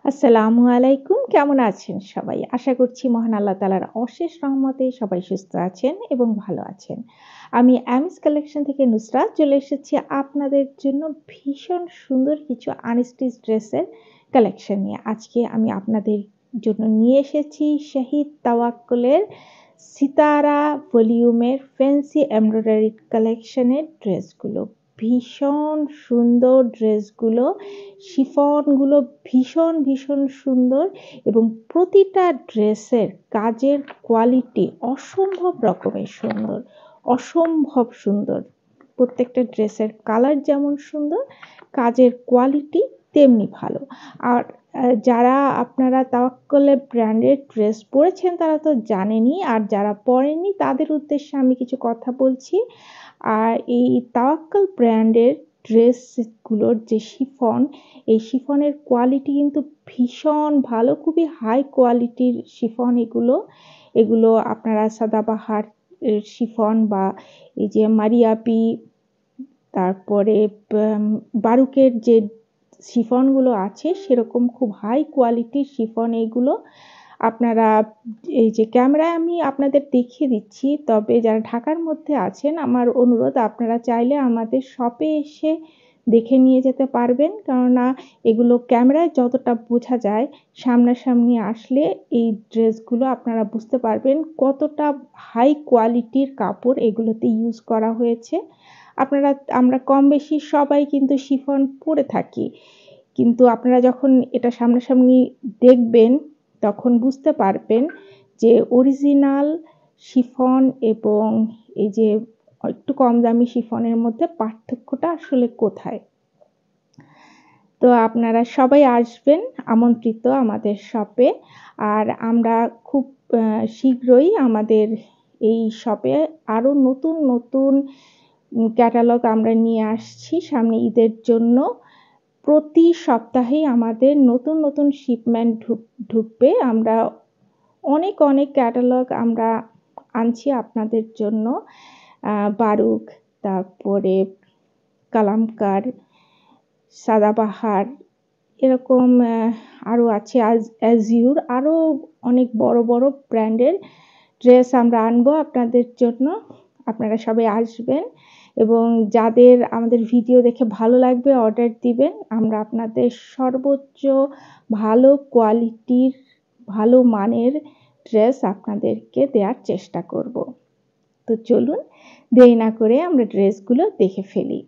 আসসালামু আলাইকুম। কেমন আছেন সবাই? আশা করছি মহান আল্লাহ তাআলার অশেষ রহমতে সবাই সুস্থ আছেন এবং ভালো আছেন। আমি অ্যামিস কালেকশন থেকে নুসরাত চলে এসেছি আপনাদের জন্য ভীষণ সুন্দর কিছু আনস্টিচ ড্রেসের কালেকশন নিয়ে। আজকে আমি আপনাদের জন্য নিয়ে এসেছি শহীদ তাওয়াক্কুলের সিতারা ভলিউমের ফ্যান্সি এমব্রয়ডারি কালেকশনের ড্রেসগুলো। ভীষণ সুন্দর ড্রেসগুলো। শিফনগুলো ভীষণ সুন্দর এবং প্রতিটা ড্রেসের কাজের কোয়ালিটি অসম্ভব রকমের সুন্দর, অসম্ভব সুন্দর। প্রত্যেকটা ড্রেসের কালার যেমন সুন্দর, কাজের কোয়ালিটি তেমনি ভালো। আর যারা আপনারা তাওয়াক্কুলের ব্র্যান্ডের ড্রেস পরেছেন তারা তো জানেনই, আর যারা পরেননি তাদের উদ্দেশ্যে আমি কিছু কথা বলছি। আর এই তাওয়াক্কুল ব্র্যান্ডের ড্রেসগুলোর যে শিফন, এই শিফনের কোয়ালিটি কিন্তু ভীষণ ভালো, খুবই হাই কোয়ালিটির শিফন এগুলো। এগুলো আপনারা সাদাবাহার শিফন বা এই যে মারিয়াপি, তারপরে বারুকের যে শিফনগুলো আছে সেরকম খুব হাই কোয়ালিটির শিফন এগুলো। আপনারা এই যে ক্যামেরায় আমি আপনাদের দেখিয়ে দিচ্ছি, তবে যারা ঢাকার মধ্যে আছেন আমার অনুরোধ আপনারা চাইলে আমাদের শপে এসে দেখে নিয়ে যেতে পারবেন, কেননা এগুলো ক্যামেরায় যতটা বোঝা যায় সামনাসামনি আসলে এই ড্রেসগুলো আপনারা বুঝতে পারবেন কতটা হাই কোয়ালিটির কাপড় এগুলোতে ইউজ করা হয়েছে। আমরা কম বেশি সবাই কিন্তু শিফন পরে থাকি, কিন্তু আপনারা যখন এটা সামনাসামনি দেখবেন তখন বুঝতে পারবেন যে অরিজিনাল শিফন এবং এই যে একটু কম দামি শিফনের মধ্যে পার্থক্যটা আসলে কোথায়। তো আপনারা সবাই আসবেন, আমন্ত্রিত আমাদের শপে। আর আমরা খুব শীঘ্রই আমাদের এই শপে আরও নতুন নতুন ক্যাটালগ আমরা নিয়ে আসছি সামনে ঈদের জন্য। প্রতি সপ্তাহেই আমাদের নতুন নতুন শিপমেন্ট ঢুকবে। আমরা অনেক অনেক ক্যাটালগ আমরা আনছি আপনাদের জন্য। বারুক, তারপরে কালামকার, সাদাবাহার, এরকম আরও আছে অ্যাজিউর, আরও অনেক বড় বড় ব্র্যান্ডের ড্রেস আমরা আনবো আপনাদের জন্য। আপনারা সবাই আসবেন এবং যাদের আমাদের ভিডিও দেখে ভালো লাগবে অর্ডার দিবেন। আমরা আপনাদের সর্বোচ্চ ভালো কোয়ালিটির, ভালো মানের ড্রেস আপনাদেরকে দেওয়ার চেষ্টা করব। তো চলুন দেরি না করে আমরা ড্রেসগুলো দেখে ফেলি।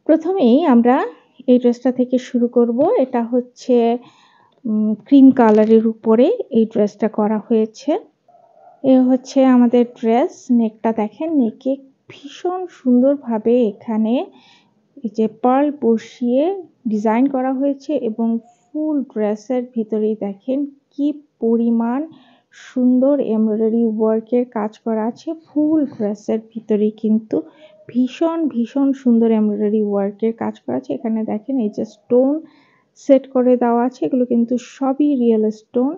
প্রথমেই আমরা এই ড্রেসটা থেকে শুরু করব। এটা হচ্ছে ক্রিম কালারের উপরে এই ড্রেসটা করা হয়েছে। এ হচ্ছে আমাদের ড্রেস। নেকটা দেখেন, নেকে ভীষণ সুন্দরভাবে এখানে এই যে পার্ল বসিয়ে ডিজাইন করা হয়েছে এবং ফুল ড্রেসের ভিতরেই দেখেন কি পরিমাণ সুন্দর এমব্রয়ডারি ওয়ার্কের কাজ করা আছে। ফুল ড্রেসের ভিতরেই কিন্তু ভীষণ সুন্দর এমব্রয়ডারি ওয়ার্কের কাজ করা আছে। এখানে দেখেন এই যে স্টোন সেট করে দেওয়া আছে, এগুলো কিন্তু সবই রিয়েল স্টোন।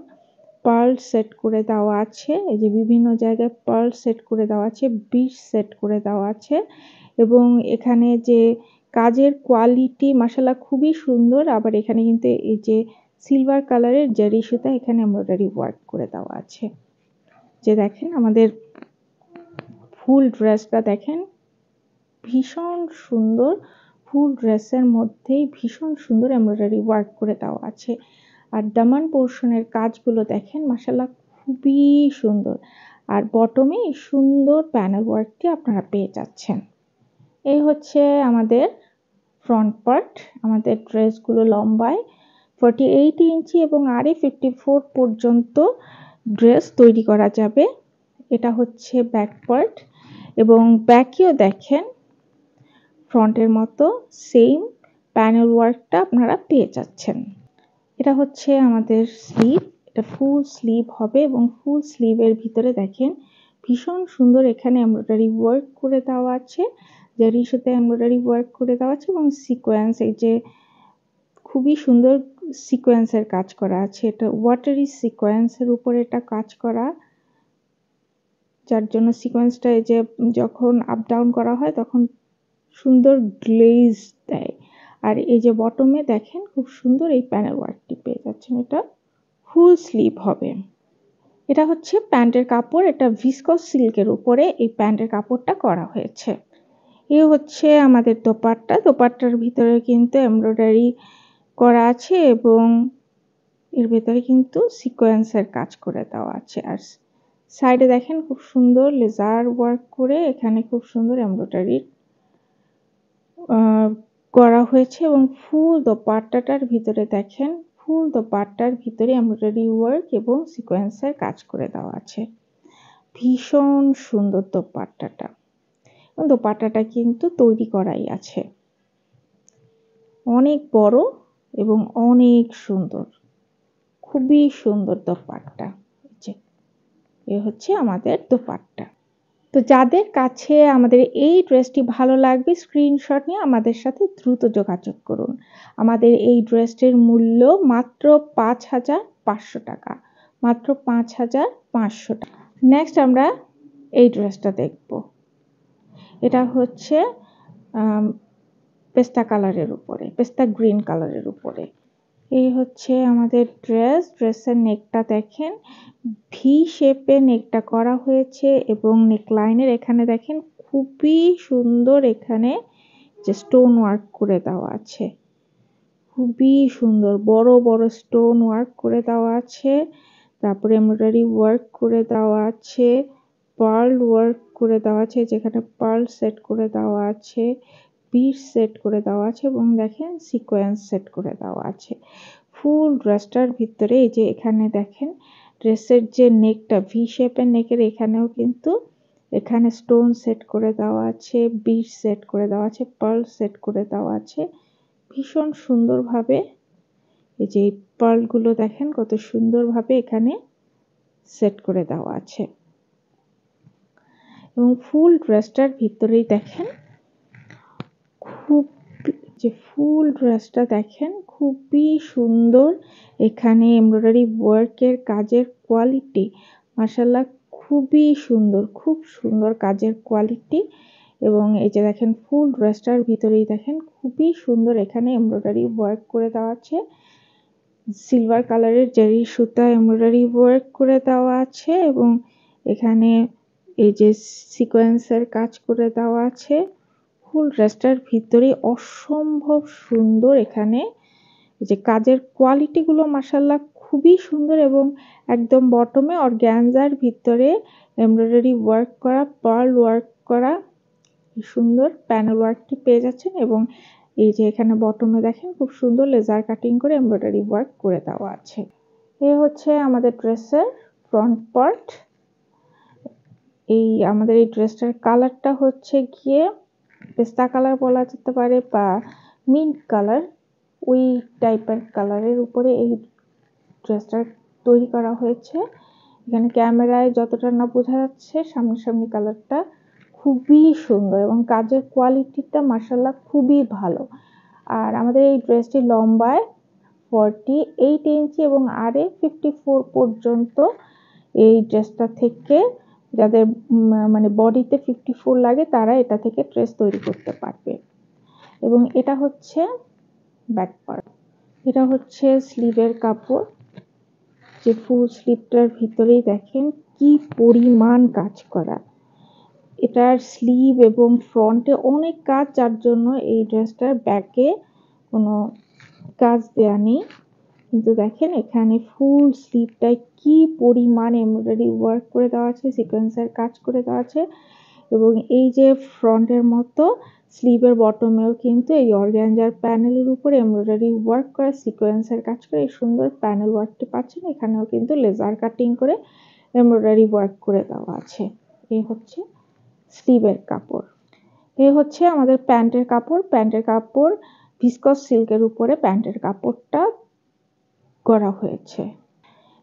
পার্ল সেট করে দেওয়া আছে, এই যে বিভিন্ন জায়গায় পার্ল সেট করে দেওয়া আছে, বিট সেট করে দেওয়া আছে এবং এখানে যে কাজের কোয়ালিটি মাশাআল্লাহ খুবই সুন্দর। আবার এখানে কিন্তু এই যে সিলভার কালারের জারি সুতা এখানে এমব্রয়ডারি ওয়ার্ক করে দেওয়া আছে। যে দেখেন আমাদের ফুল ড্রেসটা দেখেন ভীষণ সুন্দর। ফুল ড্রেসের মধ্যেই ভীষণ সুন্দর এমব্রয়ডারি ওয়ার্ক করে দেওয়া আছে। আর দামান পোর্শনের কাজগুলো দেখেন মাশাআল্লাহ খুবই সুন্দর। আর বটমে এই সুন্দর প্যানেল ওয়ার্কটি আপনারা পেয়ে যাচ্ছেন। এই হচ্ছে আমাদের ফ্রন্ট পার্ট। আমাদের ড্রেসগুলো লম্বায় 48 ইঞ্চি এবং আরে 54 পর্যন্ত ড্রেস তৈরি করা যাবে। এটা হচ্ছে ব্যাক পার্ট এবং ব্যাকেও দেখেন ফ্রন্টের মতো সেম প্যানেল ওয়ার্কটা আপনারা পেয়ে যাচ্ছেন। এটা হচ্ছে আমাদের স্লিভ। এটা ফুল স্লিভ হবে এবং ফুল স্লিভের ভিতরে দেখেন ভীষণ সুন্দর এখানে এমব্রয়ডারি ওয়ার্ক করে দেওয়া আছে, জারির সাথে এমব্রয়ডারি ওয়ার্ক করে দেওয়া আছে এবং সিকোয়েন্স, এই যে খুবই সুন্দর সিকোয়েন্সের কাজ করা আছে। এটা ওয়াটারি সিকোয়েন্সের উপরে এটা কাজ করা, যার জন্য সিকোয়েন্সটা এই যে যখন আপ ডাউন করা হয় তখন সুন্দর গ্লেজ দেয়। আর এই যে বটমে দেখেন খুব সুন্দর এই প্যানেল ওয়ার্কটি পেয়ে যাচ্ছে। পাচ্ছেন, এটা ফুল স্লিভ হবে। এটা হচ্ছে প্যান্টের কাপড়, এটা ভিসকস সিল্কের উপরে এই প্যান্টের কাপড়টা করা হয়েছে। এ হচ্ছে আমাদের দোপাট্টা। দোপাট্টার ভিতরে কিন্তু এমব্রয়ডারি করা আছে এবং এর ভেতরে কিন্তু সিকোয়েন্সের কাজ করে দেওয়া আছে। আর সাইডে দেখেন খুব সুন্দর লেজার ওয়ার্ক করে এখানে খুব সুন্দর এমব্রয়ডারি করা হয়েছে এবং ফুল দোপাট্টাটার ভিতরে দেখেন ফুল দোপাট্টার ভিতরে এমব্রয়ডারি ওয়ার্ক এবং সিকোয়েন্সের কাজ করে দেওয়া আছে। ভীষণ সুন্দর দোপাট্টাটা। দোপাট্টাটা কিন্তু তৈরি করাই আছে, অনেক বড় এবং অনেক সুন্দর, খুবই সুন্দর দোপাট্টা। এ হচ্ছে আমাদের দোপাট্টা। তো যাদের কাছে আমাদের এই ড্রেসটি ভালো লাগবে স্ক্রিনশট নিয়ে আমাদের সাথে দ্রুত যোগাযোগ করুন। আমাদের এই ড্রেসটির মূল্য মাত্র 5,500 টাকা, মাত্র 5,500 টাকা। নেক্সট আমরা এই ড্রেসটা দেখব। এটা হচ্ছে পেস্তা কালারের উপরে, পেস্তা গ্রিন কালারের উপরে। এই হচ্ছে আমাদের ড্রেসের নেকটা দেখেন ভি শেপে নেকটা করা হয়েছে এবং নেকলাইনের এখানে দেখেন খুবই সুন্দর এখানে যে স্টোন ওয়ার্ক করে দেওয়া আছে, খুবই সুন্দর বড় বড় স্টোন ওয়ার্ক করে দেওয়া আছে। তারপরে এমব্রয়ডারি ওয়ার্ক করে দেওয়া আছে, পার্ল ওয়ার্ক করে দেওয়া আছে, যেখানে পার্ল সেট করে দেওয়া আছে, বিট সেট করে দেওয়া আছে এবং দেখেন সিকোয়েন্স সেট করে দেওয়া আছে। ফুল ড্রেসটার ভিতরে এই যে এখানে দেখেন ড্রেসের যে নেকটা ভি শেপের নেকের এখানেও কিন্তু এখানে স্টোন সেট করে দেওয়া আছে, বিট সেট করে দেওয়া আছে, পার্ল সেট করে দেওয়া আছে। ভীষণ সুন্দরভাবে এই যে পার্লগুলো দেখেন কত সুন্দরভাবে এখানে সেট করে দেওয়া আছে এবং ফুল ড্রেসটার ভিতরেই দেখেন ফুল ড্রেসটা দেখেন খুবই সুন্দর। এখানে এমব্রয়ডারি ওয়ার্কের কাজের কোয়ালিটি মাশাআল্লাহ খুবই সুন্দর, খুব সুন্দর কাজের কোয়ালিটি। এবং এই যে দেখেন ফুল ড্রেসটার ভিতরেই দেখেন খুবই সুন্দর এখানে এমব্রয়ডারি ওয়ার্ক করে দেওয়া আছে, সিলভার কালারের জারি সুতা এমব্রয়ডারি ওয়ার্ক করে দেওয়া আছে এবং এখানে এই যে সিকোয়েন্সের কাজ করে দেওয়া আছে। ফুল ড্রেসটার ভিতরে অসম্ভব সুন্দর এখানে যে কাজের কোয়ালিটিগুলো মাশাআল্লাহ খুবই সুন্দর এবং একদম বটমে অর্গানজার ভিতরে এমব্রয়ডারি ওয়ার্ক করা, পার্ল ওয়ার্ক করা সুন্দর প্যানেল ওয়ার্কটি পেয়ে যাচ্ছেন এবং এই যে এখানে বটমে দেখেন খুব সুন্দর লেজার কাটিং করে এমব্রয়ডারি ওয়ার্ক করে দেওয়া আছে। এই হচ্ছে আমাদের ড্রেসের ফ্রন্ট পার্ট। এই আমাদের এই ড্রেসটার কালারটা হচ্ছে গিয়ে পেস্তা কালার বলা যেতে পারে বা মিন্ট কালার, ওই টাইপের কালারের উপরে এই ড্রেসটা তৈরি করা হয়েছে। এখানে ক্যামেরায় যতটা না বোঝা যাচ্ছে সামনাসামনি কালারটা খুবই সুন্দর এবং কাজের কোয়ালিটিটা মাশাআল্লাহ খুবই ভালো। আর আমাদের এই ড্রেসটি লম্বায় 48 ইঞ্চি এবং আরে 54 পর্যন্ত। এই ড্রেসটা থেকে যাদের মানে বডিতে 54 লাগে তারা এটা থেকে ড্রেস তৈরি করতে পারবে। এবং এটা হচ্ছে ব্যাক পার্ট, এটা হচ্ছে স্লিভের কাপড়, যে ফুল স্লিভটার ভিতরেই দেখেন কি পরিমাণ কাজ করা। এটার স্লিভ এবং ফ্রন্টে অনেক কাজ, যার জন্য এই ড্রেসটার ব্যাকে কোনো কাজ দেয়া নেই। কিন্তু দেখেন এখানে ফুল স্লিভটায় কি পরিমাণ এমব্রয়ডারি ওয়ার্ক করে দেওয়া আছে, সিকোয়েন্সের কাজ করে দেওয়া আছে এবং এই যে ফ্রন্টের মতো স্লিভের বটমেও কিন্তু এই অর্গানজার প্যানেলের উপরে এমব্রয়ডারি ওয়ার্ক করা, সিকোয়েন্সের কাজ করে এই সুন্দর প্যানেল ওয়ার্কটি পাচ্ছেন। এখানেও কিন্তু লেজার কাটিং করে এমব্রয়ডারি ওয়ার্ক করে দেওয়া আছে। এই হচ্ছে স্লিভের কাপড়। এই হচ্ছে আমাদের প্যান্টের কাপড়। প্যান্টের কাপড় ভিসকস সিল্কের উপরে প্যান্টের কাপড়টা করা হয়েছে।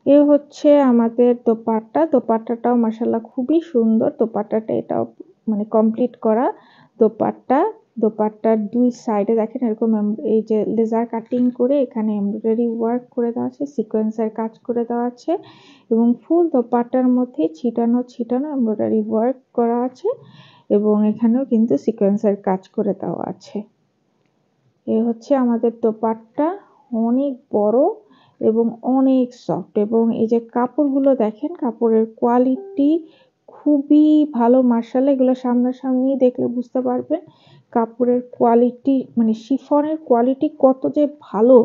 এ হচ্ছে আমাদের দোপাট্টা। দোপাট্টাটাও মাশাআল্লাহ খুবই সুন্দর। দোপাট্টাটা এটাও মানে কমপ্লিট করা দোপাট্টা। দোপাট্টার দুই সাইডে দেখেন এরকম এই যে লেজার কাটিং করে এখানে এমব্রয়ডারি ওয়ার্ক করে দেওয়া আছে, সিকোয়েন্সের কাজ করে দেওয়া আছে এবং ফুল দোপাট্টার মধ্যে ছিটানো ছিটানো এমব্রয়ডারি ওয়ার্ক করা আছে এবং এখানেও কিন্তু সিকোয়েন্সের কাজ করে দেওয়া আছে। এ হচ্ছে আমাদের দোপাট্টা, অনেক বড় এবং অনেক সফট। এবং এই যে কাপড়গুলো দেখেন, কাপড়ের কোয়ালিটি খুবই ভালো। মার্শাল্লাহ, এগুলো সামনাসামনি দেখলে বুঝতে পারবেন কাপড়ের কোয়ালিটি, মানে শিফনের কোয়ালিটি কত যে ভালো।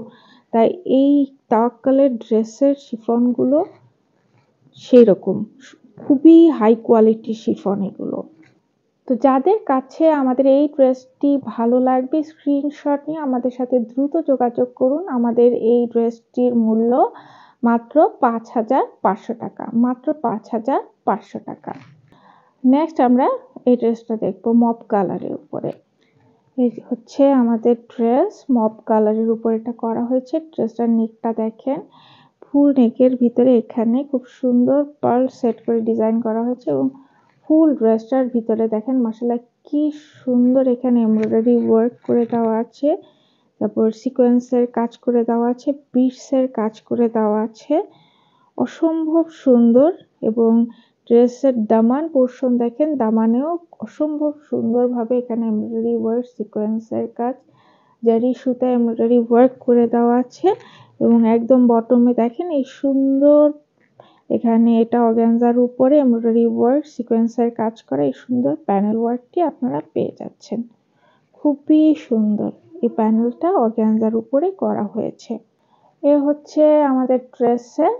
তাই এই তাওয়াক্কালের ড্রেসের শিফনগুলো সেই রকম খুবই হাই কোয়ালিটি শিফন এগুলো। তো যাদের কাছে আমাদের এই ড্রেসটি ভালো লাগবে, স্ক্রিনশট নিয়ে আমাদের সাথে দ্রুত যোগাযোগ করুন। আমাদের এই ড্রেসটির মূল্য মাত্র ৫,৫০০ টাকা, মাত্র ৫,৫০০ টাকা। নেক্সট আমরা এই ড্রেসটা দেখবো মপ কালারের উপরে। এই হচ্ছে আমাদের ড্রেস, মপ কালারের উপর এটা করা হয়েছে। ড্রেসটার নেকটা দেখেন, ফুল নেকের ভিতরে এখানে খুব সুন্দর পার্ল সেট করে ডিজাইন করা হয়েছে এবং ফুল ড্রেসটার ভিতরে দেখেন মাশাআল্লাহ কি সুন্দর এখানে এমব্রয়ডারি ওয়ার্ক করে দেওয়া আছে, তারপর সিকোয়েন্সের কাজ করে দেওয়া আছে, বিটসের কাজ করে দেওয়া আছে, অসম্ভব সুন্দর। এবং ড্রেসের দামান পোর্শন দেখেন, দামানেও অসম্ভব সুন্দরভাবে এখানে এমব্রয়ডারি ওয়ার্ক, সিকোয়েন্সের কাজ, জারি সুতা এমব্রয়ডারি ওয়ার্ক করে দেওয়া আছে। এবং একদম বটমে দেখেন এই সুন্দর, এখানে এটা অর্গানজার উপরে এমব্রয়ডারি ওয়ার্ক, সিকোয়েন্সের কাজ করা এই সুন্দর প্যানেল ওয়ার্কটি আপনারা পেয়ে যাচ্ছেন। খুবই সুন্দর এই প্যানেলটা অর্গানজার উপরে করা হয়েছে। এ হচ্ছে আমাদের ড্রেসের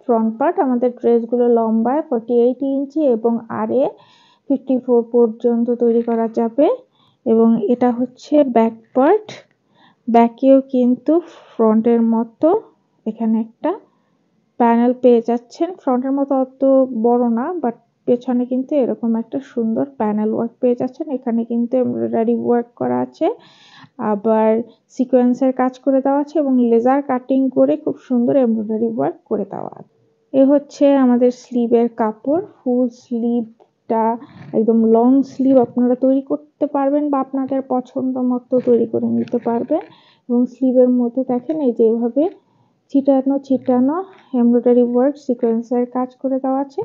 ফ্রন্ট পার্ট। আমাদের ড্রেসগুলো লম্বায় 48 ইঞ্চি এবং আরে 54 পর্যন্ত তৈরি করা যাবে। এবং এটা হচ্ছে ব্যাক পার্ট। ব্যাকেও কিন্তু ফ্রন্টের মতো এখানে একটা প্যানেল পেয়ে যাচ্ছেন। ফ্রন্টের মতো অত বড় না, বাট পেছনে কিন্তু এরকম একটা সুন্দর প্যানেল ওয়ার্ক পেয়ে যাচ্ছেন। এখানে কিন্তু এমব্রয়ডারি ওয়ার্ক করা আছে, আবার সিকোয়েন্সের কাজ করে দেওয়া আছে এবং লেজার কাটিং করে খুব সুন্দর এমব্রয়ডারি ওয়ার্ক করে দেওয়া আছে। এ হচ্ছে আমাদের স্লিভের কাপড়। ফুল স্লিভটা একদম লং স্লিভ আপনারা তৈরি করতে পারবেন বা আপনাদের পছন্দ মতো তৈরি করে নিতে পারবেন। এবং স্লিভের মধ্যে দেখেন এই যে এভাবে ছিটানো ছিটানো এমব্রয়ডারি ওয়ার্ক, সিকোয়েন্সের কাজ করে দেওয়া আছে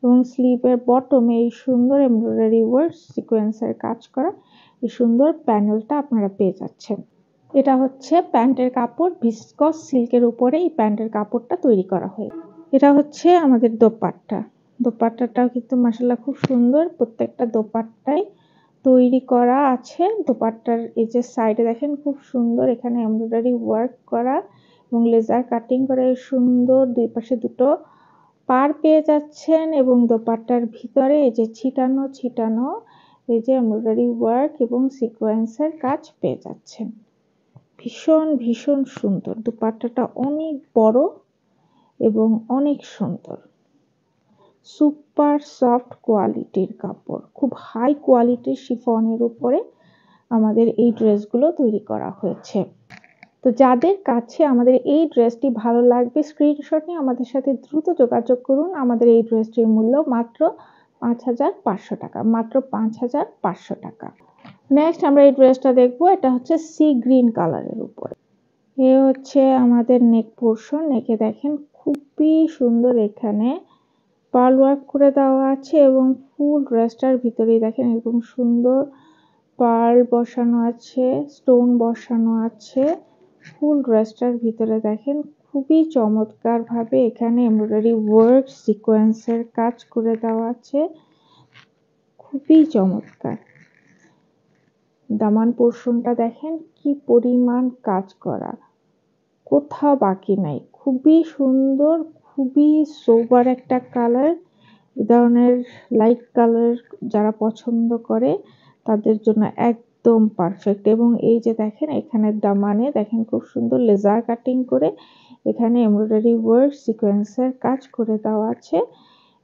এবং স্লিভের বটমে এই সুন্দর এমব্রয়ডারি ওয়ার্ক, সিকোয়েন্সের কাজ করা এই সুন্দর প্যানেলটা আপনারা পেয়ে যাচ্ছেন। এটা হচ্ছে প্যান্টের কাপড়, ভিসকস সিল্কের উপরে এই প্যান্টের কাপড়টা তৈরি করা হয়। এটা হচ্ছে আমাদের দোপাট্টা। দোপাট্টাটাও কিন্তু মাশাআল্লাহ খুব সুন্দর, প্রত্যেকটা দোপাট্টাই তৈরি করা আছে। দোপাট্টার এই যে সাইডে দেখেন খুব সুন্দর এখানে এমব্রয়ডারি ওয়ার্ক করা এবং লেজার কাটিং করে সুন্দর দুই পাশে দুটো পার পেয়ে যাচ্ছেন। এবং দোপাট্টার ভিতরে এই যে ছিটানো ছিটানো এই যে এমব্রয়ডারি ওয়ার্ক এবং সিকোয়েন্সের কাজ পেয়ে যাচ্ছেন। ভীষণ ভীষণ সুন্দর। দোপাট্টাটা অনেক বড় এবং অনেক সুন্দর, সুপার সফট কোয়ালিটির কাপড়, খুব হাই কোয়ালিটির শিফনের উপরে আমাদের এই ড্রেসগুলো তৈরি করা হয়েছে। তো যাদের কাছে আমাদের এই ড্রেসটি ভালো লাগবে, স্ক্রিনশট নিয়ে আমাদের সাথে দ্রুত যোগাযোগ করুন। আমাদের এই ড্রেসটির মূল্য মাত্র ৫,৫০০ টাকা, মাত্র ৫,৫০০ টাকা। নেক্সট আমরা এই ড্রেসটা দেখবো। এটা হচ্ছে সি গ্রিন কালারের উপরে। এ হচ্ছে আমাদের নেক পোর্শন। নেকে দেখেন খুবই সুন্দর এখানে পার্ল ওয়ার্ক করে দেওয়া আছে এবং ফুল ড্রেসটার ভিতরেই দেখেন এরকম সুন্দর পার্ল বসানো আছে, স্টোন বসানো আছে। ফুল ড্রেসটার ভিতরে দেখেন খুবই চমৎকার ভাবে এখানে এমব্রয়ডারি ওয়ার্ক, সিকোয়েন্সের কাজ করে দেওয়া আছে, খুবই চমৎকার। দামান পোর্শনটা দেখেন কি পরিমাণ কাজ করা, কোথাও বাকি নাই, খুবই সুন্দর, খুবই সোবার একটা কালার। এই ধরনের লাইট কালার যারা পছন্দ করে তাদের জন্য একদম পারফেক্ট। এবং এই যে দেখেন এখানে দামানে দেখেন খুব সুন্দর লেজার কাটিং করে এখানে এমব্রয়ডারি ওয়ার্ক, সিকোয়েন্সের কাজ করে দেওয়া আছে।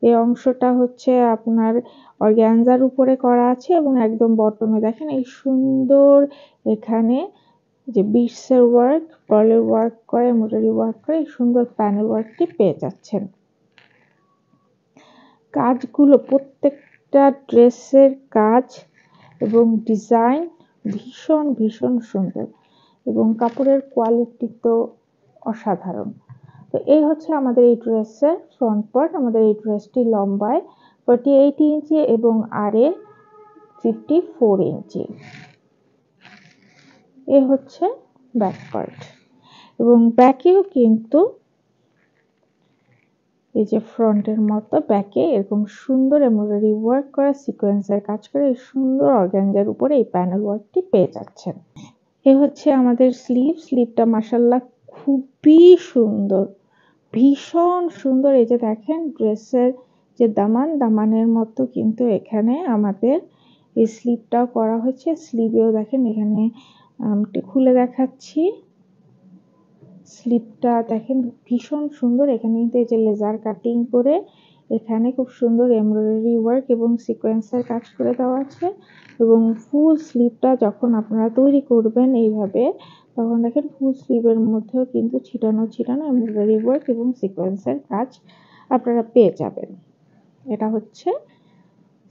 এই অংশটা হচ্ছে আপনার অর্গানজার উপরে করা আছে এবং একদম বটমে দেখেন এই সুন্দর এখানে যে বিটসের ওয়ার্ক, পার্লের ওয়ার্ক করে, এমব্রয়ডারি ওয়ার্ক করে এই সুন্দর প্যানেল ওয়ার্কটি পেয়ে যাচ্ছেন। কাজগুলো প্রত্যেকটা ড্রেসের কাজ এবং ডিজাইন ভীষণ ভীষণ সুন্দর এবং কাপড়ের কোয়ালিটি তো অসাধারণ। তো এই হচ্ছে আমাদের এই ড্রেসের ফ্রন্ট পার্ট। আমাদের এই ড্রেসটি লম্বায় 48 ইঞ্চি এবং আরে 54 ইঞ্চি। এ হচ্ছে ব্যাক পার্ট এবং ব্যাকেও কিন্তু এই যে ফ্রন্টের মতো ব্যাকে এরকম সুন্দর এমব্রয়ডারি ওয়ার্ক করা সিকোয়েন্সের কাজ করে এই সুন্দর অর্গানজার উপরে এই প্যানেল ওয়ার্কটি পেয়ে যাচ্ছেন। এ হচ্ছে আমাদের স্লিভটা মাশাআল্লাহ খুবই সুন্দর, ভীষণ সুন্দর। এই যে দেখেন ড্রেসের যে দামানের মতো কিন্তু এখানে আমাদের এই স্লিভটাও করা হয়েছে। স্লিভেও দেখেন এখানে একটু খুলে দেখাচ্ছি। স্লিভটা দেখেন ভীষণ সুন্দর। এখানে কিন্তু এই যে লেজার কাটিং করে এখানে খুব সুন্দর এমব্রয়ডারি ওয়ার্ক এবং সিকোয়েন্সের কাজ করে দেওয়া আছে। এবং ফুল স্লিভটা যখন আপনারা তৈরি করবেন এইভাবে, তখন দেখেন ফুল স্লিভের মধ্যেও কিন্তু ছিটানো এমব্রয়ডারি ওয়ার্ক এবং সিকোয়েন্সের কাজ আপনারা পেয়ে যাবেন। এটা হচ্ছে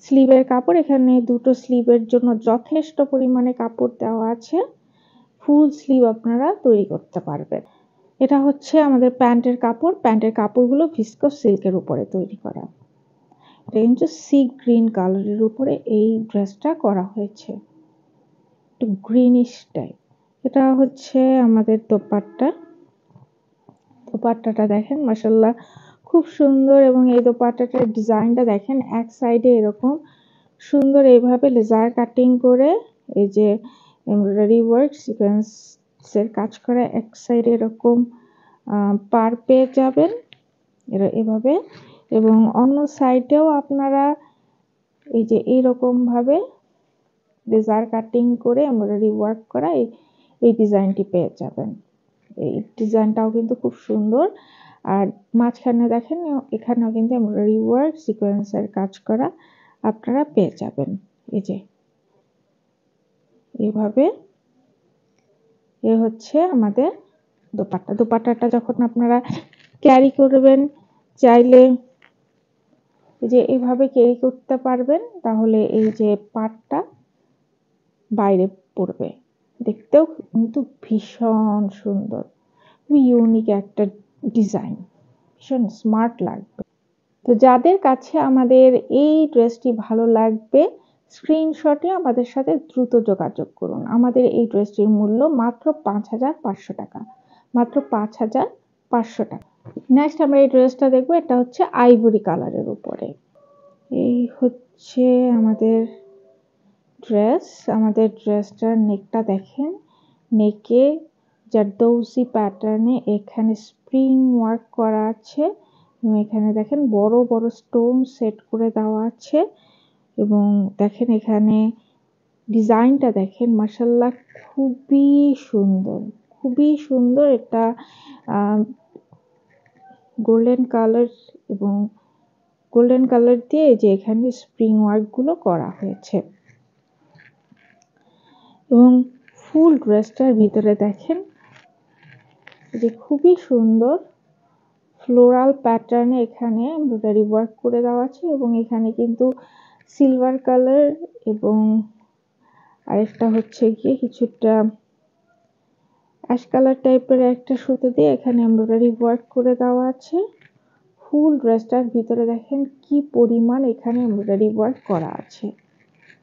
স্লিভের কাপড়। এখানে দুটো স্লিভের জন্য যথেষ্ট পরিমাণে কাপড় দেওয়া আছে। ফুল স্লিভ আপনারা তৈরি করতে পারবেন। এটা হচ্ছে আমাদের প্যান্টের কাপড়। প্যান্টের কাপড়গুলো ভিসকস সিল্কের উপরে তৈরি করা। এটা কিন্তু সি গ্রিন কালারের উপরে এই ড্রেসটা করা হয়েছে, একটু গ্রিনিশ টাইপ। এটা হচ্ছে আমাদের দোপাট্টাটা দেখেন মাশাআল্লাহ খুব সুন্দর। এবং এই দোপাট্টাটার ডিজাইনটা দেখেন, এক সাইডে এরকম সুন্দর এইভাবে লেজার কাটিং করে এই যে এমব্রয়ডারি ওয়ার্ক সিকোয়েন্সের কাজ করা, এক সাইডে এরকম পার পেয়ে যাবেন এভাবে। এবং অন্য সাইডেও আপনারা এই যে এইরকম ভাবে লেজার কাটিং করে এমব্রয়ডারি ওয়ার্ক করা এই ডিজাইনটি পেয়ে যাবেন। এই ডিজাইনটাও কিন্তু খুব সুন্দর। আর মাঝখানে দেখেন এখানেও কিন্তু এমব্রয়ডারি ওয়ার্ক সিকোয়েন্সের কাজ করা আপনারা পেয়ে যাবেন। এই যে এইভাবে এ হচ্ছে আমাদের দোপাট্টাটা যখন আপনারা ক্যারি করবেন, চাইলে যে এইভাবে ক্যারি করতে পারবেন, তাহলে এই যে পাটটা বাইরে পড়বে, দেখতেও কিন্তু ভীষণ সুন্দর, খুবই ইউনিক একটা ডিজাইন, ভীষণ স্মার্ট লাগবে। তো যাদের কাছে আমাদের এই ড্রেসটি ভালো লাগবে, স্ক্রিনশটে আমাদের সাথে দ্রুত যোগাযোগ করুন। আমাদের এই ড্রেসটির মূল্য মাত্র 5,500 টাকা, মাত্র 5,500 টাকা। নেক্সট আমরা এই ড্রেসটা দেখবো। এটা হচ্ছে আইভরি কালারের উপরে। এই হচ্ছে আমাদের ড্রেসটার নেকটা দেখেন। নেকে জারদৌসি প্যাটার্নে এখানে স্প্রিং ওয়ার্ক করা আছে। এখানে দেখেন বড় বড় স্টোন সেট করে দেওয়া আছে। এবং দেখেন এখানে ডিজাইনটা দেখেন মাশাআল্লাহ খুবই সুন্দর। এটা গোল্ডেন কালার দিয়ে যে এখানে স্প্রিং ওয়ার্ক গুলো করা হয়েছে। এবং ফুল ড্রেসটার ভিতরে দেখেন যে খুবই সুন্দর ফ্লোরাল প্যাটার্নে এখানে এমব্রয়ডারি ওয়ার্ক করে দেওয়া আছে। এবং এখানে কিন্তু সিলভার কালার এবং আরেকটা হচ্ছে গিয়ে কিছুটা অ্যাশ কালার টাইপের একটা সুতো দিয়ে এখানে এমব্রয়ডারি ওয়ার্ক করে দেওয়া আছে। ফুল ড্রেসটার ভিতরে দেখেন কি পরিমাণ এখানে এমব্রয়ডারি ওয়ার্ক করা আছে।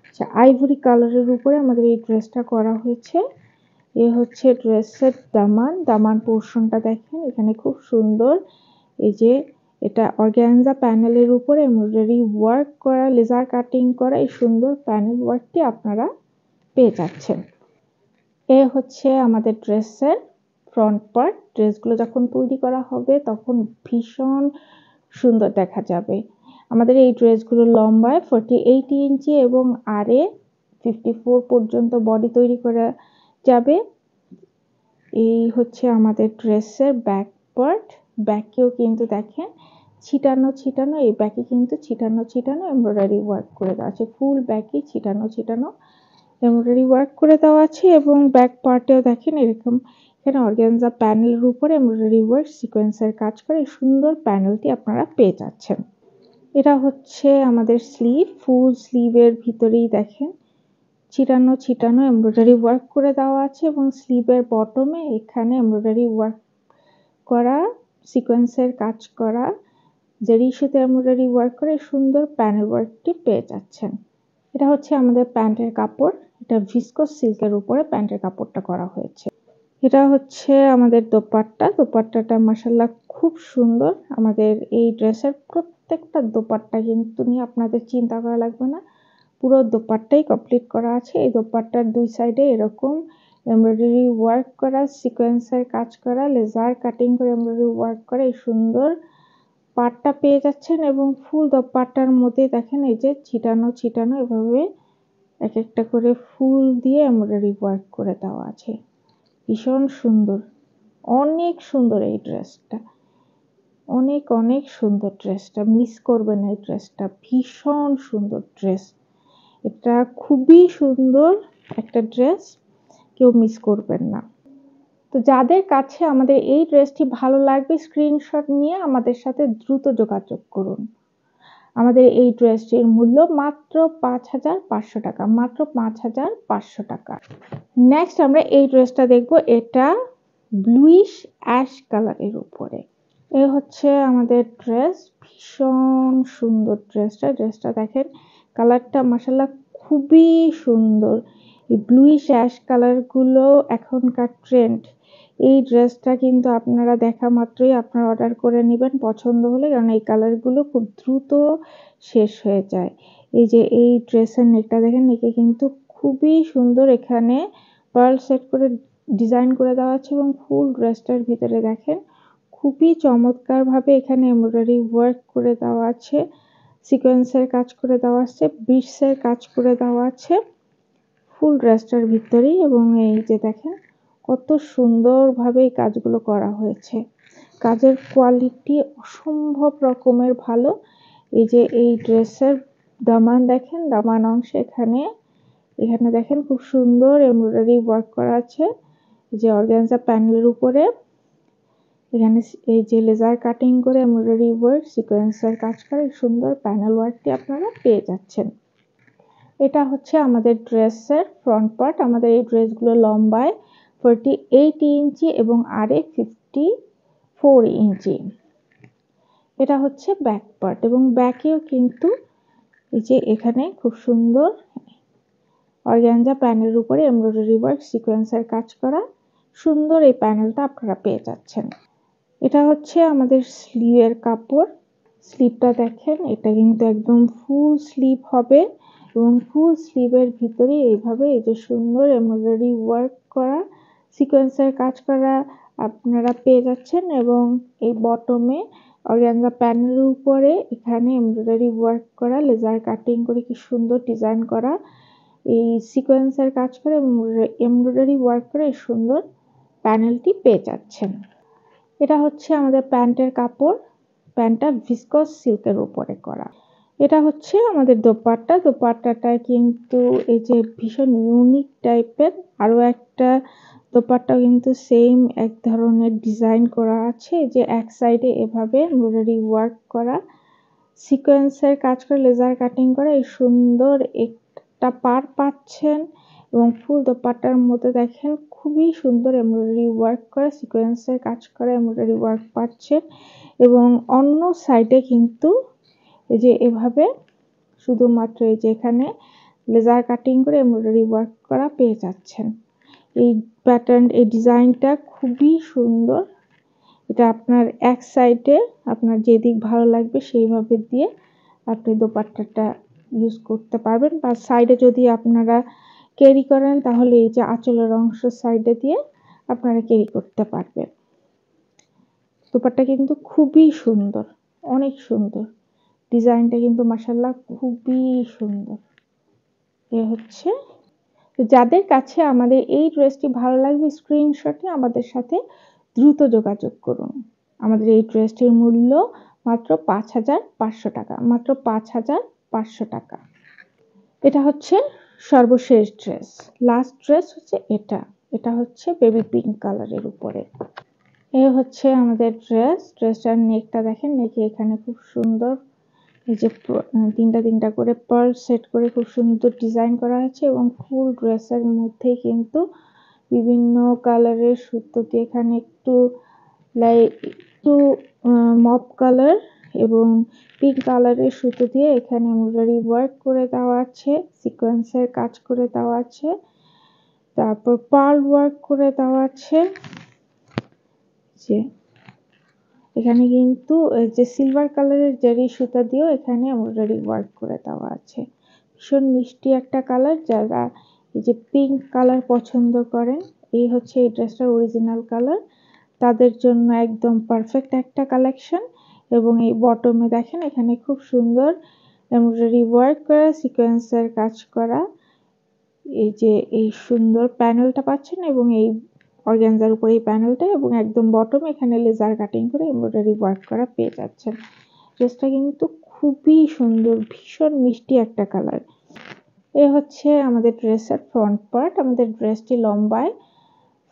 আচ্ছা, আইভরি কালারের উপরে আমাদের এই ড্রেসটা করা হয়েছে। এ হচ্ছে ড্রেসের দামান পোর্শনটা দেখেন এখানে খুব সুন্দর। এই যে এটা অর্গানজা প্যানেলের উপরে এমব্রয়ডারি ওয়ার্ক করা, লেজার কাটিং করা এই সুন্দর প্যানেল ওয়ার্কটি আপনারা পেয়ে যাচ্ছেন। এ হচ্ছে আমাদের ড্রেসের ফ্রন্ট পার্ট। ড্রেসগুলো যখন তৈরি করা হবে তখন ভীষণ সুন্দর দেখা যাবে। আমাদের এই ড্রেসগুলো লম্বায় 48 ইঞ্চি এবং আরে 54 পর্যন্ত বডি তৈরি করা যাবে। এই হচ্ছে আমাদের ড্রেসের ব্যাক পার্ট। ব্যাকেও কিন্তু দেখেন ছিটানো এই ব্যাকে কিন্তু ছিটানো এমব্রয়ডারি ওয়ার্ক করে দেওয়া আছে। ফুল ব্যাকে ছিটানো এমব্রয়ডারি ওয়ার্ক করে দেওয়া আছে। এবং ব্যাক পার্টেও দেখেন এরকম এখানে অর্গানজা প্যানেলের উপরে এমব্রয়ডারি ওয়ার্ক সিকোয়েন্সের কাজ করে সুন্দর প্যানেলটি আপনারা পেয়ে যাচ্ছেন। এটা হচ্ছে আমাদের স্লিভ। ফুল স্লিভের ভিতরেই দেখেন ছিটানো এমব্রয়ডারি ওয়ার্ক করে দেওয়া আছে। এবং স্লিভের বটমে এখানে এমব্রয়ডারি ওয়ার্ক করা, সিকোয়েন্সের কাজ করা, জরি সুতো এমব্রয়ডারি ওয়ার্ক করে সুন্দর প্যানেল ওয়ার্কটি পেয়ে যাচ্ছেন। এটা হচ্ছে আমাদের প্যান্টের কাপড়। এটা ভিসকস সিল্কের উপরে প্যান্টের কাপড়টা করা হয়েছে। এটা হচ্ছে আমাদের দোপাট্টা। দোপাট্টাটা মাশাআল্লাহ খুব সুন্দর। আমাদের এই ড্রেসের প্রত্যেকটা দোপাট্টা কিন্তু নিয়ে আপনাদের চিন্তা করা লাগবে না। পুরো দোপাট্টাই কমপ্লিট করা আছে। এই দোপাট্টার 2 সাইডে এরকম এমব্রয়ডারি ওয়ার্ক করা, সিকোয়েন্সের কাজ করা, লেজার কাটিং করে এমব্রয়ডারি ওয়ার্ক করা এই সুন্দর পাটটা পেয়ে যাচ্ছেন এবং ফুল দোপাট্টার মধ্যে দেখেন এই যে ছিটানো ছিটানো এভাবে এক একটা করে ফুল দিয়ে এমব্রয়ডারি ওয়ার্ক করে দেওয়া আছে। ভীষণ সুন্দর, অনেক সুন্দর এই ড্রেসটা, অনেক অনেক সুন্দর ড্রেসটা, মিস করবেন এই ড্রেসটা, ভীষণ সুন্দর ড্রেস। এটা খুবই সুন্দর একটা ড্রেস, কেউ মিস করবেন না। তো যাদের কাছে আমাদের এই ড্রেসটি ভালো লাগবে স্ক্রিনশট নিয়ে আমাদের সাথে দ্রুত যোগাযোগ করুন। আমাদের এই ড্রেসটির মূল্য মাত্র ৫,৫০০ টাকা, মাত্র ৫,৫০০ টাকা। নেক্সট আমরা এই ড্রেসটা দেখব, এটা ব্লুইশ অ্যাশ কালারের উপরে। এ হচ্ছে আমাদের ড্রেস, ভীষণ সুন্দর ড্রেসটা। ড্রেসটা দেখেন কালারটা মাশাআল্লাহ খুবই সুন্দর। এই ব্লুইশ অ্যাশ কালারগুলো এখনকার ট্রেন্ড। এই ড্রেসটা কিন্তু আপনারা দেখা মাত্রই আপনারা অর্ডার করে নেবেন পছন্দ হলে, কারণ এই কালারগুলো খুব দ্রুত শেষ হয়ে যায়। এই যে এই ড্রেসের নেকটা দেখেন, নেকে কিন্তু খুবই সুন্দর এখানে পার্ল সেট করে ডিজাইন করে দেওয়া আছে এবং ফুল ড্রেসটার ভিতরে দেখেন খুবই চমৎকারভাবে এখানে এমব্রয়ডারি ওয়ার্ক করে দেওয়া আছে, সিকোয়েন্সের কাজ করে দেওয়া আছে, বিটসের কাজ করে দেওয়া আছে ফুল ড্রেসটার ভিতরেই। এবং এই যে দেখেন কত সুন্দরভাবে এই কাজগুলো করা হয়েছে, কাজের কোয়ালিটি অসম্ভব রকমের ভালো। এই যে এই ড্রেসের দামান দেখেন, দামান অংশে এখানে দেখেন খুব সুন্দর এমব্রয়ডারি ওয়ার্ক করা আছে। যে অর্গানজা প্যানেলের উপরে এখানে এই যে লেজার কাটিং করে এমব্রয়ডারি ওয়ার্ক সিকোয়েন্সের কাজ করে সুন্দর প্যানেল ওয়ার্কটি আপনারা পেয়ে যাচ্ছেন। এটা হচ্ছে আমাদের ড্রেসের ফ্রন্ট পার্ট। আমাদের এই ড্রেসগুলো লম্বায় 48 ইঞ্চি এবং আরে 54 ইঞ্চি। এটা হচ্ছে ব্যাক পার্ট এবং ব্যাকেও কিন্তু এই যে এখানে খুব সুন্দর অর্গানজা প্যানেলের উপরে এমব্রয়ডারি ওয়ার্ক সিকোয়েন্সের কাজ করা সুন্দর এই প্যানেলটা আপনারা পেয়ে যাচ্ছেন। এটা হচ্ছে আমাদের স্লিভের কাপড়। স্লিভটা দেখেন, এটা কিন্তু একদম ফুল স্লিভ হবে এবং ফুল স্লিভের ভিতরে এইভাবে এই যে সুন্দর এমব্রয়ডারি ওয়ার্ক করা সিকোয়েন্সের কাজ করা আপনারা পেয়ে যাচ্ছেন। এবং এই বটমে অর্গানজা প্যানেলের উপরে এখানে এমব্রয়ডারি ওয়ার্ক করা লেজার কাটিং করে কি সুন্দর ডিজাইন করা এই সিকোয়েন্সের কাজ করে এমব্রয়ডারি ওয়ার্ক করে এই সুন্দর প্যানেলটি পেয়ে যাচ্ছেন। এটা হচ্ছে আমাদের প্যান্টের কাপড়, প্যান্টটা ভিসকস সিল্কের উপরে করা। এটা হচ্ছে আমাদের দোপাট্টা। দোপাট্টাটায় কিন্তু এই যে ভীষণ ইউনিক টাইপের আরও একটা দোপাট্টা কিন্তু সেম এক ধরনের ডিজাইন করা আছে, যে এক সাইডে এভাবে এমব্রয়ডারি ওয়ার্ক করা সিকোয়েন্সের কাজ করে লেজার কাটিং করে এই সুন্দর একটা পার পাচ্ছেন এবং ফুল দোপাট্টার মধ্যে দেখেন খুবই সুন্দর এমব্রয়ডারি ওয়ার্ক করা সিকোয়েন্সের কাজ করে এমব্রয়ডারি ওয়ার্ক পাচ্ছেন এবং অন্য সাইডে কিন্তু এই যে এভাবে শুধুমাত্র এই যে এখানে লেজার কাটিং করে এমব্রয়ডারি ওয়ার্ক করা পেয়ে যাচ্ছেন। এই প্যাটার্ন এই ডিজাইনটা খুবই সুন্দর। এটা আপনার এক সাইডে আপনার যেদিক ভালো লাগবে সেইভাবে দিয়ে আপনি দোপাট্টাটা ইউজ করতে পারবেন, বা সাইডে যদি আপনারা ক্যারি করেন তাহলে এই যে আঁচলের অংশ সাইডে দিয়ে আপনারা ক্যারি করতে পারবেন। দোপাট্টা কিন্তু খুবই সুন্দর, অনেক সুন্দর, ডিজাইনটা কিন্তু মাশাআল্লাহ খুবই সুন্দর। এ হচ্ছে যাদের কাছে আমাদের এই ড্রেসটি ভালো লাগবে স্ক্রিনশটে আমাদের সাথে দ্রুত যোগাযোগ করুন। আমাদের এই ড্রেসটির মূল্য মাত্র ৫,৫০০ টাকা, মাত্র ৫,৫০০ টাকা। এটা হচ্ছে সর্বশেষ ড্রেস, লাস্ট ড্রেস হচ্ছে এটা। এটা হচ্ছে বেবি পিঙ্ক কালারের উপরে। এ হচ্ছে আমাদের ড্রেস। ড্রেসটার নেকটা দেখেন, নেকে এখানে খুব সুন্দর এই যে তিনটা করে পার্ল সেট করে খুব সুন্দর ডিজাইন করা হয়েছে এবং ফুল ড্রেসের মধ্যেই কিন্তু বিভিন্ন কালারের সুতো দিয়ে এখানে একটু মপ কালার এবং পিঙ্ক কালারের সুতো দিয়ে এখানে এমব্রয়ডারি ওয়ার্ক করে দেওয়া আছে, সিকোয়েন্সের কাজ করে দেওয়া আছে তারপর পার্ল ওয়ার্ক করে দেওয়া আছে, যে এখানে কিন্তু যে সিলভার কালারের জারি সুতা দিয়েও এখানে এমব্রয়ডারি ওয়ার্ক করে দেওয়া আছে। ভীষণ মিষ্টি একটা কালার, যারা এই যে পিঙ্ক কালার পছন্দ করেন, এই হচ্ছে এই ড্রেসটার অরিজিনাল কালার, তাদের জন্য একদম পারফেক্ট একটা কালেকশন। এবং এই বটমে দেখেন এখানে খুব সুন্দর এমব্রয়ডারি ওয়ার্ক করা, সিকোয়েন্সের কাজ করা, এই যে এই সুন্দর প্যানেলটা পাচ্ছেন এবং এই অর্গানজার উপরে এই প্যানেলটা, এবং একদম বটম এখানে লেজার কাটিং করে এমব্রয়ডারি ওয়ার্ক করা পেয়ে যাচ্ছেন। ড্রেসটা কিন্তু খুবই সুন্দর, ভীষণ মিষ্টি একটা কালার। এ হচ্ছে আমাদের ড্রেসের ফ্রন্ট পার্ট। আমাদের ড্রেসটি লম্বায়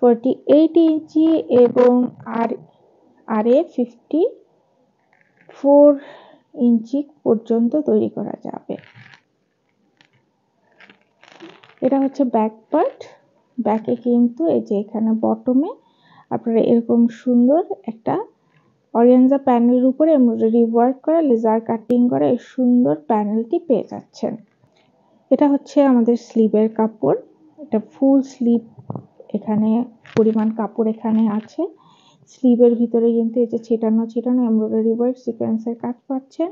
48 ইঞ্চি এবং আরে 54 ইঞ্চি পর্যন্ত তৈরি করা যাবে। এটা হচ্ছে ব্যাক পার্ট। ব্যাকে কিন্তু এই যে এখানে বটমে আপনারা এরকম সুন্দর একটা অর্গানজা প্যানেলের উপরে এমব্রয়ডারি ওয়ার্ক করা, লেজার কাটিং করা এই সুন্দর প্যানেলটি পেয়ে যাচ্ছেন। এটা হচ্ছে আমাদের স্লিভের কাপড়। এটা ফুল স্লিভ, এখানে পরিমাণ কাপড় এখানে আছে। স্লিভের ভিতরে কিন্তু এই যে ছিটানো ছিটানো এমব্রয়ডারি ওয়ার্ক সিকোয়েন্সের কাজ পাচ্ছেন,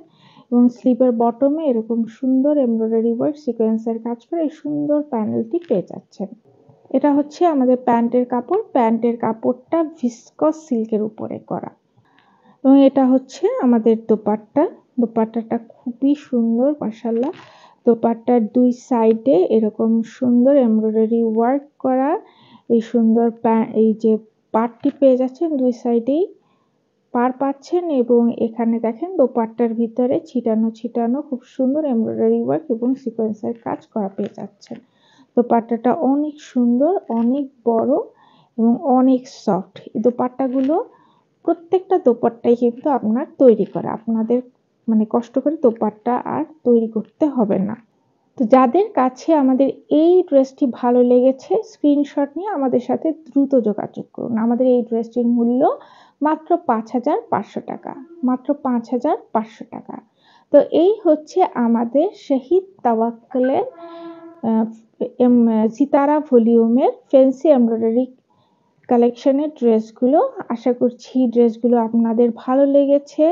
এবং স্লিভের বটমে এরকম সুন্দর এমব্রয়ডারি ওয়ার্ক সিকোয়েন্সের কাজ করে এই সুন্দর প্যানেলটি পেয়ে যাচ্ছেন। এটা হচ্ছে আমাদের প্যান্টের কাপড়। প্যান্টের কাপড়টা ভিসকস সিল্কের উপরে করা, এবং এটা হচ্ছে আমাদের দোপাট্টা। দোপাট্টাটা খুবই সুন্দর মাশাআল্লাহ। দোপাট্টার দুই সাইডে এরকম সুন্দর এমব্রয়ডারি ওয়ার্ক করা এই সুন্দর এই যে পাড়টি পেয়ে যাচ্ছেন, দুই সাইডেই পাড় পাচ্ছেন, এবং এখানে দেখেন দোপাট্টার ভিতরে ছিটানো ছিটানো খুব সুন্দর এমব্রয়ডারি ওয়ার্ক এবং সিকোয়েন্সের কাজ করা পেয়ে যাচ্ছেন। দোপাট্টাটা অনেক সুন্দর, অনেক বড় এবং অনেক সফট। এই দোপাট্টাগুলো প্রত্যেকটা দোপাট্টাই কিন্তু আপনার তৈরি করা, আপনাদের মানে কষ্ট করে দোপাট্টা আর তৈরি করতে হবে না। তো যাদের কাছে আমাদের এই ড্রেসটি ভালো লেগেছে, স্ক্রিনশট নিয়ে আমাদের সাথে দ্রুত যোগাযোগ করুন। আমাদের এই ড্রেসটির মূল্য মাত্র 5,500 টাকা, মাত্র 5,500 টাকা। তো এই হচ্ছে আমাদের শহীদ তাওয়াক্কুলের সিতারা ভলিউমের ফ্যান্সি এমব্রয়ডারি কালেকশনের ড্রেসগুলো। আশা করছি ড্রেসগুলো আপনাদের ভালো লেগেছে।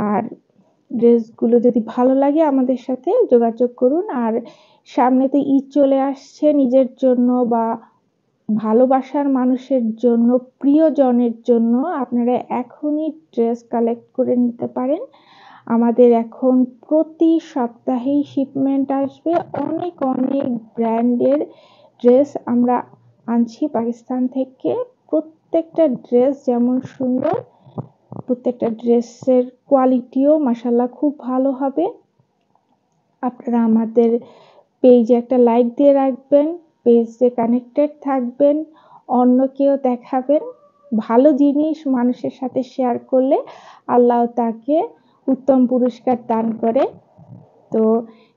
আর ড্রেসগুলো যদি ভালো লাগে আমাদের সাথে যোগাযোগ করুন। আর সামনে তো ঈদ চলে আসছে, নিজের জন্য বা ভালোবাসার মানুষের জন্য, প্রিয়জনের জন্য আপনারা এখনই ড্রেস কালেক্ট করে নিতে পারেন। আমাদের এখন প্রতি সপ্তাহেই শিপমেন্ট আসবে, অনেক অনেক ব্র্যান্ডের ড্রেস আমরা আনছি পাকিস্তান থেকে। প্রত্যেকটা ড্রেস যেমন সুন্দর, প্রত্যেকটা ড্রেসের কোয়ালিটিও মাশাআল্লাহ খুব ভালো হবে। আপনারা আমাদের পেজে একটা লাইক দিয়ে রাখবেন, পেজে কানেক্টেড থাকবেন, অন্যকেও দেখাবেন। ভালো জিনিস মানুষের সাথে শেয়ার করলে আল্লাহ তাকে উত্তম পুরস্কার দান করে। তো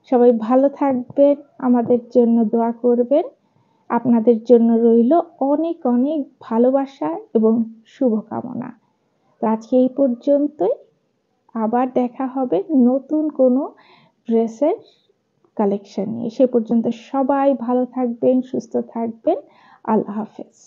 সবাই ভালো থাকবেন, আমাদের জন্য দোয়া করবেন। আপনাদের জন্য রইল অনেক অনেক ভালোবাসা এবং শুভকামনা। তো আজকে এই পর্যন্তই, আবার দেখা হবে নতুন কোনো ড্রেসের কালেকশন নিয়ে। সে পর্যন্ত সবাই ভালো থাকবেন, সুস্থ থাকবেন। আল্লাহ হাফেজ।